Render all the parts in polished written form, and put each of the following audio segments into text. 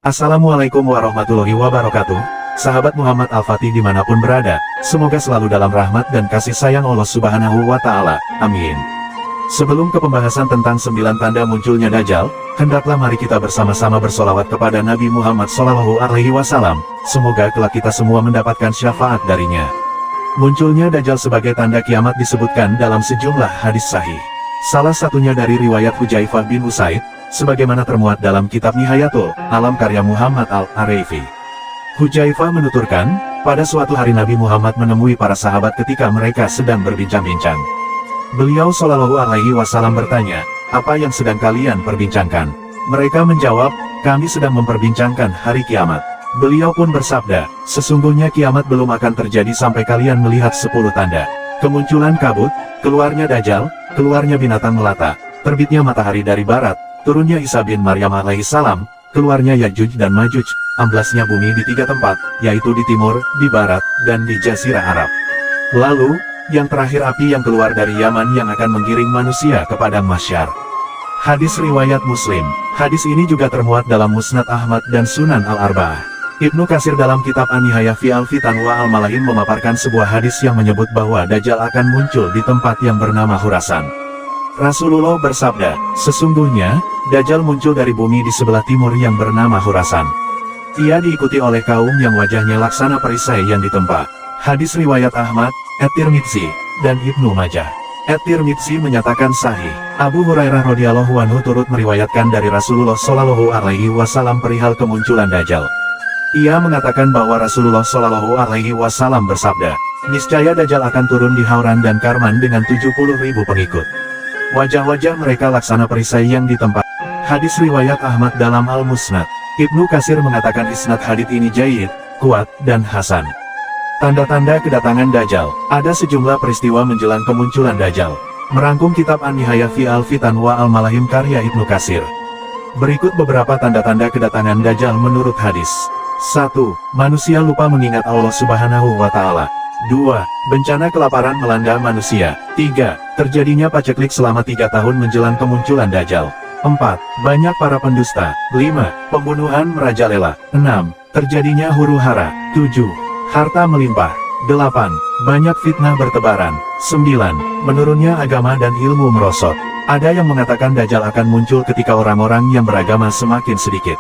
Assalamualaikum warahmatullahi wabarakatuh. Sahabat Muhammad Al-Fatih dimanapun berada, semoga selalu dalam rahmat dan kasih sayang Allah Subhanahu wa Ta'ala. Amin. Sebelum ke pembahasan tentang 9 tanda munculnya Dajjal, hendaklah mari kita bersama-sama bersolawat kepada Nabi Muhammad SAW. Semoga kelak kita semua mendapatkan syafaat darinya. Munculnya Dajjal sebagai tanda kiamat disebutkan dalam sejumlah hadis sahih. Salah satunya dari riwayat Hujaifah bin Usaid, sebagaimana termuat dalam kitab Nihayatul Alam karya Muhammad Al-Araifi. Hujaifah menuturkan, pada suatu hari Nabi Muhammad menemui para sahabat ketika mereka sedang berbincang-bincang. Beliau Shallallahu Alaihi Wasallam bertanya, apa yang sedang kalian perbincangkan? Mereka menjawab, kami sedang memperbincangkan hari kiamat. Beliau pun bersabda, sesungguhnya kiamat belum akan terjadi sampai kalian melihat 10 tanda. Kemunculan kabut, keluarnya Dajjal, keluarnya binatang melata, terbitnya matahari dari barat, turunnya Isa bin Maryam alaihissalam, keluarnya Yajuj dan Majuj, amblasnya bumi di 3 tempat, yaitu di timur, di barat, dan di Jazirah Arab. Lalu, yang terakhir api yang keluar dari Yaman yang akan menggiring manusia ke padang mahsyar. Hadis riwayat Muslim. Hadis ini juga termuat dalam Musnad Ahmad dan Sunan Al-Arba'ah. Ibnu Katsir dalam kitab An-Nihayah fi Al-Fitan wa Al-Malaim memaparkan sebuah hadis yang menyebut bahwa Dajjal akan muncul di tempat yang bernama Khurasan. Rasulullah bersabda, sesungguhnya, Dajjal muncul dari bumi di sebelah timur yang bernama Khurasan. Ia diikuti oleh kaum yang wajahnya laksana perisai yang ditempa. Hadis riwayat Ahmad, At-Tirmidzi, dan Ibnu Majah. At-Tirmidzi menyatakan sahih. Abu Hurairah radhiyallahu anhu turut meriwayatkan dari Rasulullah Shallallahu Alaihi Wasallam perihal kemunculan Dajjal. Ia mengatakan bahwa Rasulullah Shallallahu Alaihi Wasallam bersabda, niscaya Dajjal akan turun di Hauran dan Karman dengan 70.000 pengikut. Wajah-wajah mereka laksana perisai yang ditempa. Hadis riwayat Ahmad dalam Al-Musnad. Ibnu Katsir mengatakan isnad hadits ini jayyid, kuat, dan hasan. Tanda-tanda kedatangan Dajjal. Ada sejumlah peristiwa menjelang kemunculan Dajjal. Merangkum kitab An-Nihayah fi Al-Fitan wa Al-Malahim karya Ibnu Katsir. Berikut beberapa tanda-tanda kedatangan Dajjal menurut hadis. 1. Manusia lupa mengingat Allah Subhanahu wa Ta'ala. 2. Bencana kelaparan melanda manusia. 3. Terjadinya paceklik selama 3 tahun menjelang kemunculan Dajjal. 4. Banyak para pendusta. 5. Pembunuhan merajalela. 6. Terjadinya huru-hara. 7. Harta melimpah. 8. Banyak fitnah bertebaran. 9. Menurunnya agama dan ilmu merosot. Ada yang mengatakan Dajjal akan muncul ketika orang-orang yang beragama semakin sedikit.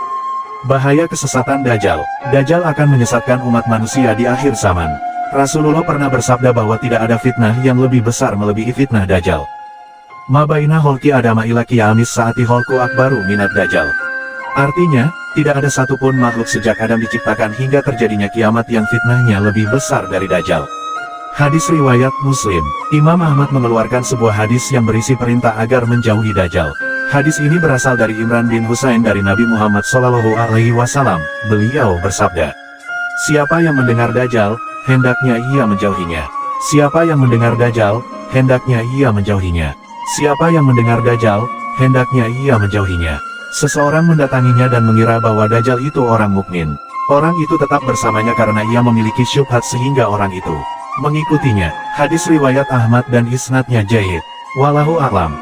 Bahaya kesesatan Dajjal. Dajjal akan menyesatkan umat manusia di akhir zaman. Rasulullah pernah bersabda bahwa tidak ada fitnah yang lebih besar melebihi fitnah Dajjal. Ma baina holki adama ila qiyamis saati holku akbaru minad Dajjal. Artinya, tidak ada satupun makhluk sejak Adam diciptakan hingga terjadinya kiamat yang fitnahnya lebih besar dari Dajjal. Hadis riwayat Muslim. Imam Ahmad mengeluarkan sebuah hadis yang berisi perintah agar menjauhi Dajjal. Hadis ini berasal dari Imran bin Husain dari Nabi Muhammad SAW. Beliau bersabda, siapa yang mendengar Dajjal, hendaknya ia menjauhinya. Siapa yang mendengar Dajjal, hendaknya ia menjauhinya. Siapa yang mendengar Dajjal, hendaknya ia menjauhinya. Seseorang mendatanginya dan mengira bahwa Dajjal itu orang mukmin. Orang itu tetap bersamanya karena ia memiliki syubhat sehingga orang itu mengikutinya. Hadis riwayat Ahmad dan isnadnya jayyid. Wallahu a'lam.